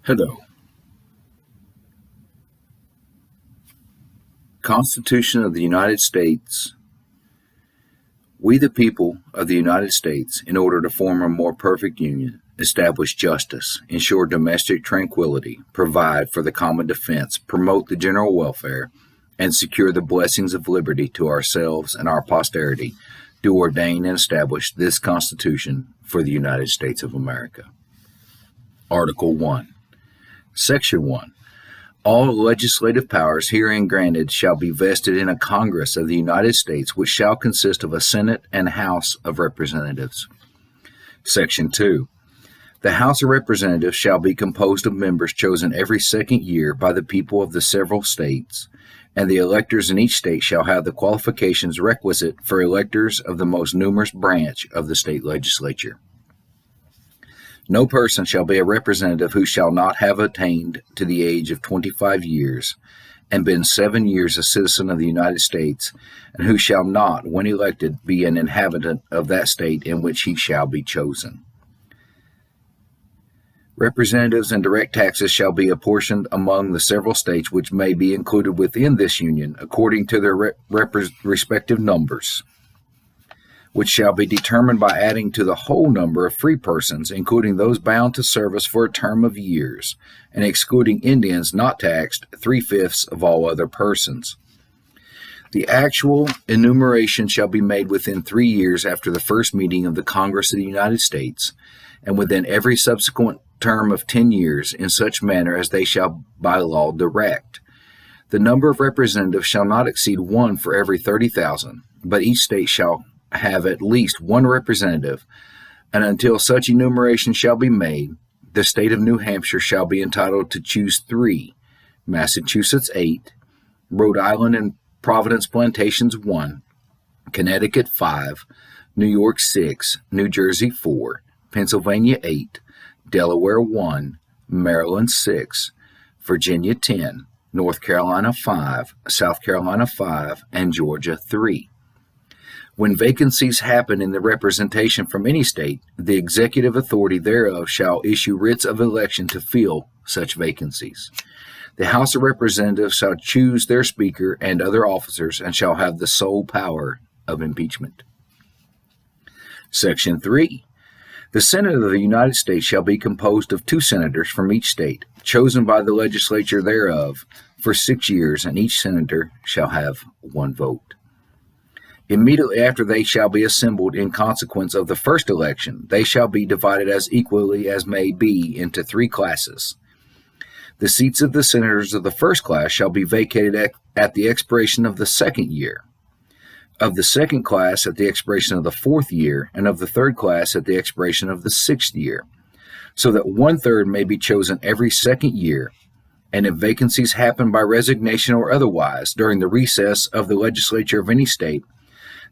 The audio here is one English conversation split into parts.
Hello. Constitution of the United States. We, the people of the United States, in order to form a more perfect union, establish justice, ensure domestic tranquility, provide for the common defense, promote the general welfare, and secure the blessings of liberty to ourselves and our posterity, do ordain and establish this Constitution for the United States of America. Article 1. Section 1. All legislative powers herein granted shall be vested in a Congress of the United States, which shall consist of a Senate and House of Representatives. Section 2. The House of Representatives shall be composed of members chosen every second year by the people of the several states, and the electors in each state shall have the qualifications requisite for electors of the most numerous branch of the state legislature. No person shall be a representative who shall not have attained to the age of 25 years and been 7 years a citizen of the United States, and who shall not, when elected, be an inhabitant of that state in which he shall be chosen. Representatives and direct taxes shall be apportioned among the several states which may be included within this union according to their respective numbers, which shall be determined by adding to the whole number of free persons, including those bound to service for a term of years, and excluding Indians not taxed, 3/5 of all other persons. The actual enumeration shall be made within 3 years after the first meeting of the Congress of the United States, and within every subsequent term of 10 years, in such manner as they shall by law direct. The number of representatives shall not exceed 1 for every 30,000, but each state shall have at least 1 representative, and until such enumeration shall be made, the state of New Hampshire shall be entitled to choose 3, Massachusetts 8, Rhode Island and Providence Plantations 1, Connecticut 5, New York 6, New Jersey 4, Pennsylvania 8, Delaware 1, Maryland 6, Virginia 10, North Carolina 5, South Carolina 5, and Georgia 3. When vacancies happen in the representation from any state, the executive authority thereof shall issue writs of election to fill such vacancies. The House of Representatives shall choose their Speaker and other officers, and shall have the sole power of impeachment. Section 3. The Senate of the United States shall be composed of 2 senators from each state, chosen by the legislature thereof for 6 years, and each senator shall have 1 vote. Immediately after they shall be assembled in consequence of the first election, they shall be divided as equally as may be into 3 classes. The seats of the senators of the first class shall be vacated at the expiration of the 2nd year, of the second class at the expiration of the 4th year, and of the third class at the expiration of the 6th year, so that 1/3 may be chosen every 2nd year, and if vacancies happen by resignation or otherwise during the recess of the legislature of any state,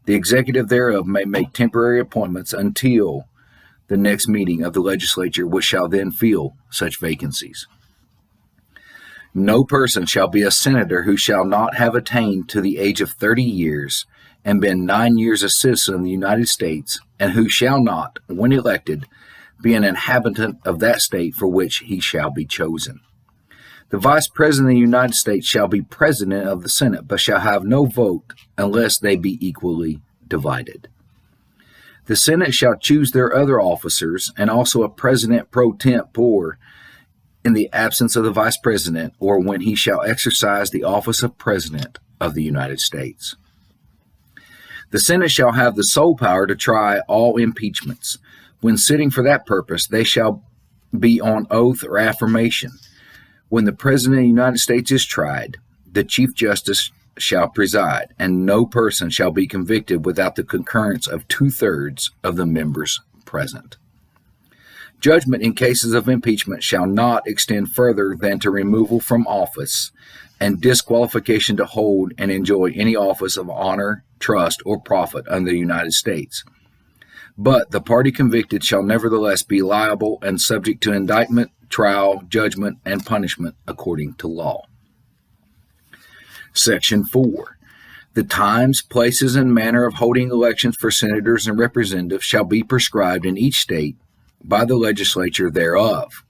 the executive thereof may make temporary appointments until the next meeting of the legislature, which shall then fill such vacancies. No person shall be a senator who shall not have attained to the age of 30 years and been 9 years a citizen of the United States, and who shall not, when elected, be an inhabitant of that state for which he shall be chosen. The Vice President of the United States shall be President of the Senate, but shall have no vote unless they be equally divided. The Senate shall choose their other officers, and also a President pro tempore in the absence of the Vice President, or when he shall exercise the office of President of the United States. The Senate shall have the sole power to try all impeachments. When sitting for that purpose, they shall be on oath or affirmation. When the President of the United States is tried, the Chief Justice shall preside, and no person shall be convicted without the concurrence of 2/3 of the members present. Judgment in cases of impeachment shall not extend further than to removal from office and disqualification to hold and enjoy any office of honor, trust, or profit under the United States. But the party convicted shall nevertheless be liable and subject to indictment, trial, judgment, and punishment according to law. Section 4. The times, places, and manner of holding elections for senators and representatives shall be prescribed in each state by the legislature thereof,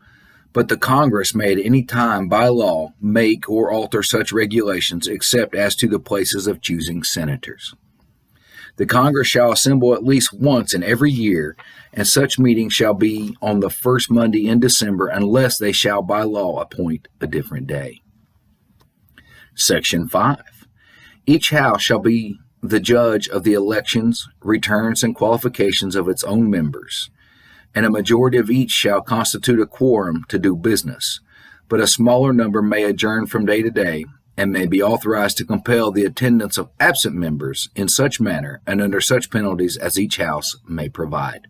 But the Congress may at any time by law make or alter such regulations except as to the places of choosing senators. The Congress shall assemble at least once in every year, and such meeting shall be on the first Monday in December unless they shall by law appoint a different day. Section 5. Each house shall be the judge of the elections, returns, and qualifications of its own members, and a majority of each shall constitute a quorum to do business, but a smaller number may adjourn from day to day, and may be authorized to compel the attendance of absent members in such manner and under such penalties as each house may provide.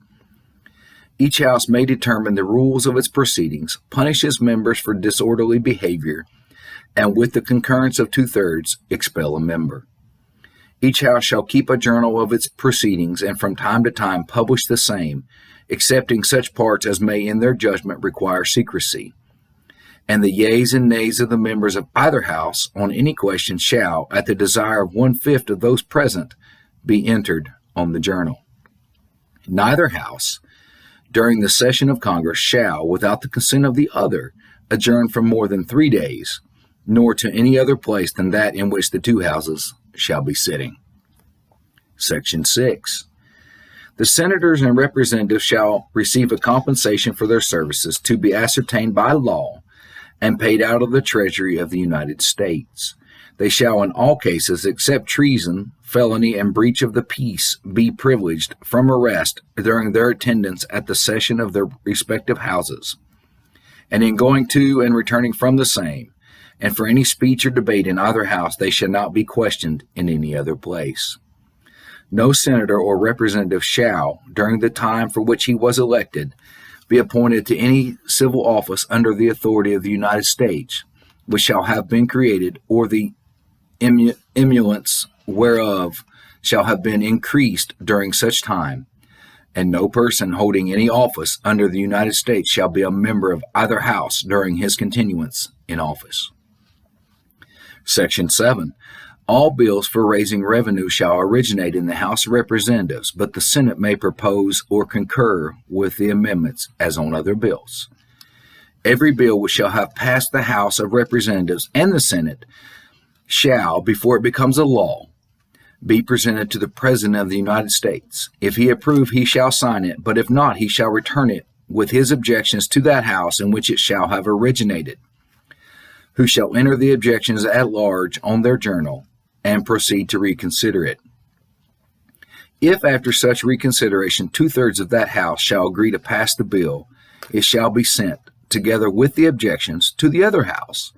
Each house may determine the rules of its proceedings, punish its members for disorderly behavior, and with the concurrence of 2/3, expel a member. Each house shall keep a journal of its proceedings and from time to time publish the same, excepting such parts as may in their judgment require secrecy. And the yeas and nays of the members of either house on any question shall, at the desire of 1/5 of those present, be entered on the journal. Neither house, during the session of Congress, shall, without the consent of the other, adjourn for more than 3 days, nor to any other place than that in which the two houses shall be sitting. Section 6. The senators and representatives shall receive a compensation for their services to be ascertained by law and paid out of the Treasury of the United States. They shall in all cases except treason, felony, and breach of the peace be privileged from arrest during their attendance at the session of their respective houses, and in going to and returning from the same, and for any speech or debate in either house they shall not be questioned in any other place. No senator or representative shall, during the time for which he was elected, be appointed to any civil office under the authority of the United States, which shall have been created, or the emoluments whereof shall have been increased during such time, and no person holding any office under the United States shall be a member of either house during his continuance in office. Section 7. All bills for raising revenue shall originate in the House of Representatives, but the Senate may propose or concur with the amendments as on other bills. Every bill which shall have passed the House of Representatives and the Senate shall, before it becomes a law, be presented to the President of the United States. If he approve, he shall sign it, but if not, he shall return it with his objections to that House in which it shall have originated, who shall enter the objections at large on their journal and proceed to reconsider it. If after such reconsideration 2/3 of that House shall agree to pass the bill, it shall be sent, together with the objections, to the other House,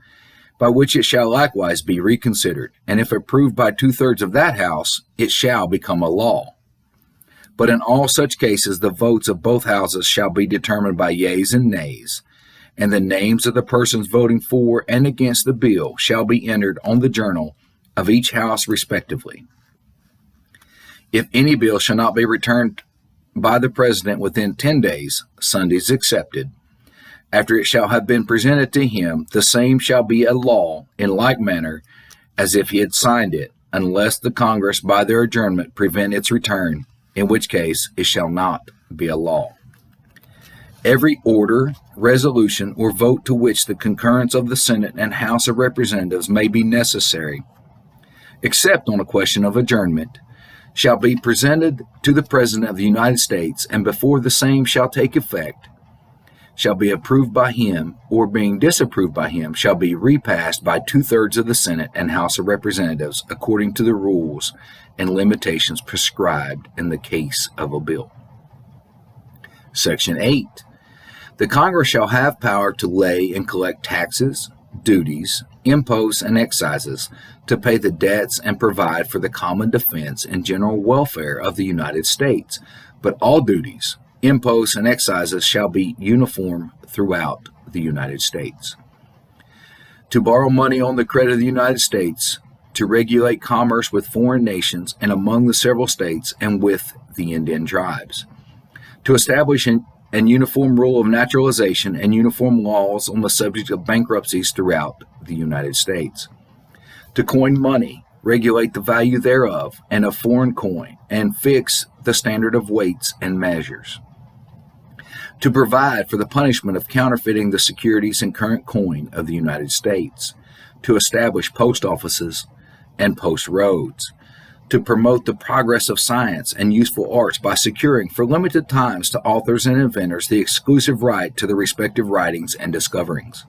by which it shall likewise be reconsidered, and if approved by 2/3 of that House, it shall become a law. But in all such cases the votes of both Houses shall be determined by yeas and nays, and the names of the persons voting for and against the bill shall be entered on the journal of each House respectively. If any bill shall not be returned by the President within 10 days, Sundays excepted, after it shall have been presented to him, the same shall be a law in like manner as if he had signed it, unless the Congress by their adjournment prevent its return, in which case it shall not be a law. Every order, resolution, or vote to which the concurrence of the Senate and House of Representatives may be necessary, except on a question of adjournment, shall be presented to the President of the United States, and before the same shall take effect, shall be approved by him, or being disapproved by him, shall be repassed by 2/3 of the Senate and House of Representatives, according to the rules and limitations prescribed in the case of a bill. Section 8. The Congress shall have power to lay and collect taxes, duties, imposts, and excises, to pay the debts and provide for the common defense and general welfare of the United States, but all duties, imposts, and excises shall be uniform throughout the United States. To borrow money on the credit of the United States, to regulate commerce with foreign nations and among the several states and with the Indian tribes, to establish an uniform rule of naturalization and uniform laws on the subject of bankruptcies throughout the United States, to coin money, regulate the value thereof and of foreign coin, and fix the standard of weights and measures, to provide for the punishment of counterfeiting the securities and current coin of the United States, to establish post offices and post roads, to promote the progress of science and useful arts by securing for limited times to authors and inventors the exclusive right to the respective writings and discoverings,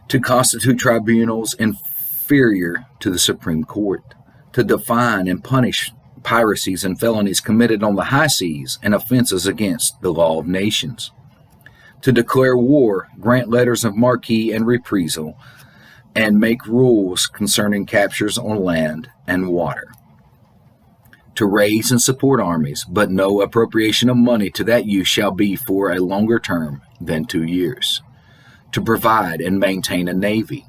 to constitute tribunals inferior to the Supreme Court, to define and punish piracies and felonies committed on the high seas and offenses against the law of nations, to declare war, grant letters of marque and reprisal, and make rules concerning captures on land and water, to raise and support armies, but no appropriation of money to that use shall be for a longer term than 2 years, to provide and maintain a navy,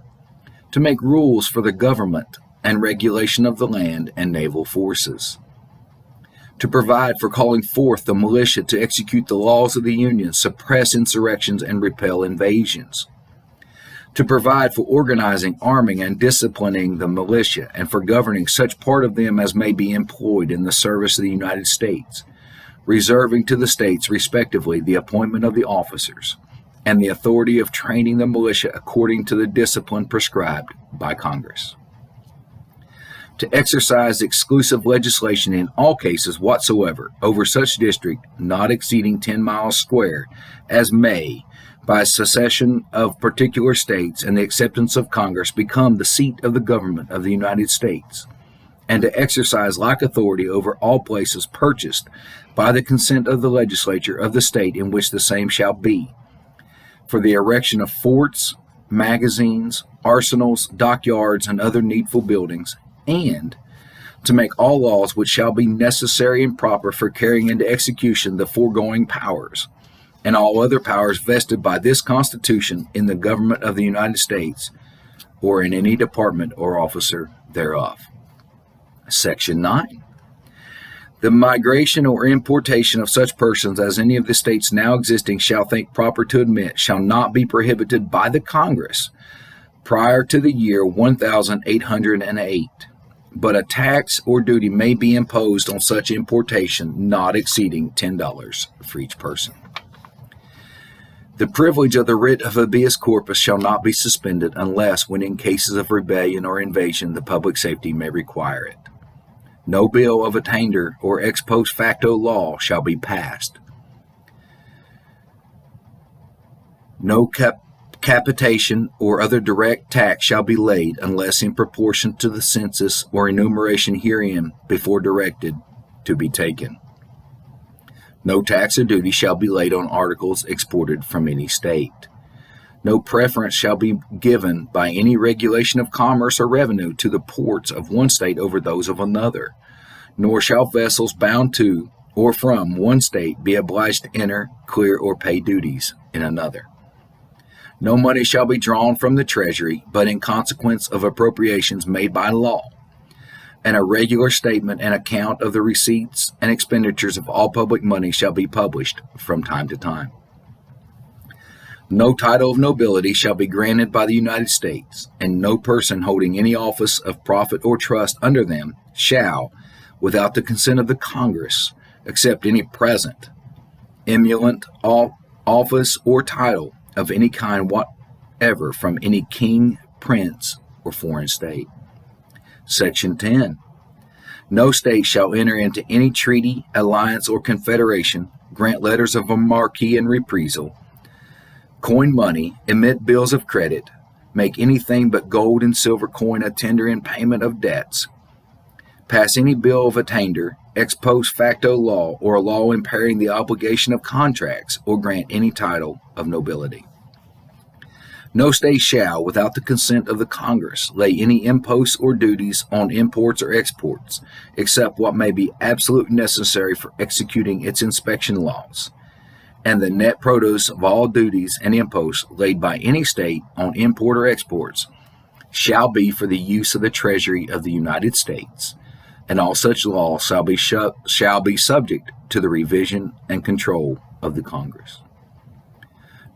to make rules for the government and regulation of the land and naval forces, to provide for calling forth the militia to execute the laws of the Union, suppress insurrections, and repel invasions, to provide for organizing, arming, and disciplining the militia, and for governing such part of them as may be employed in the service of the United States, reserving to the states respectively the appointment of the officers, and the authority of training the militia according to the discipline prescribed by Congress, to exercise exclusive legislation in all cases whatsoever over such district not exceeding 10 miles square as may, by secession of particular states and the acceptance of Congress, become the seat of the government of the United States, and to exercise like authority over all places purchased by the consent of the legislature of the state in which the same shall be, for the erection of forts, magazines, arsenals, dockyards, and other needful buildings, and to make all laws which shall be necessary and proper for carrying into execution the foregoing powers, and all other powers vested by this Constitution in the government of the United States, or in any department or officer thereof. Section 9. The migration or importation of such persons as any of the states now existing shall think proper to admit shall not be prohibited by the Congress prior to the year 1808, but a tax or duty may be imposed on such importation not exceeding $10 for each person. The privilege of the writ of habeas corpus shall not be suspended unless when in cases of rebellion or invasion the public safety may require it. No bill of attainder or ex post facto law shall be passed. No capitation or other direct tax shall be laid unless in proportion to the census or enumeration herein before directed to be taken. No tax or duty shall be laid on articles exported from any state. No preference shall be given by any regulation of commerce or revenue to the ports of one state over those of another, nor shall vessels bound to or from one state be obliged to enter, clear, or pay duties in another. No money shall be drawn from the treasury, but in consequence of appropriations made by law, and a regular statement and account of the receipts and expenditures of all public money shall be published from time to time. No title of nobility shall be granted by the United States, and no person holding any office of profit or trust under them shall, without the consent of the Congress, accept any present, emolument, office, or title of any kind whatever from any king, prince, or foreign state. Section 10. No state shall enter into any treaty, alliance, or confederation, grant letters of marque and reprisal, coin money, emit bills of credit, make anything but gold and silver coin a tender in payment of debts, pass any bill of attainder, ex post facto law, or a law impairing the obligation of contracts, or grant any title of nobility. No state shall, without the consent of the Congress, lay any imposts or duties on imports or exports, except what may be absolutely necessary for executing its inspection laws, and the net produce of all duties and imposts laid by any state on import or exports shall be for the use of the Treasury of the United States, and all such laws shall be subject to the revision and control of the Congress.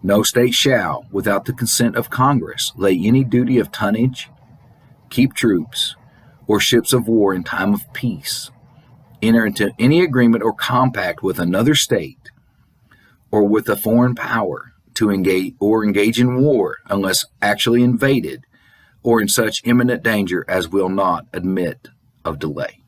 No state shall, without the consent of Congress, lay any duty of tonnage, keep troops, or ships of war in time of peace, enter into any agreement or compact with another state, or with a foreign power to engage in war unless actually invaded or in such imminent danger as will not admit of delay.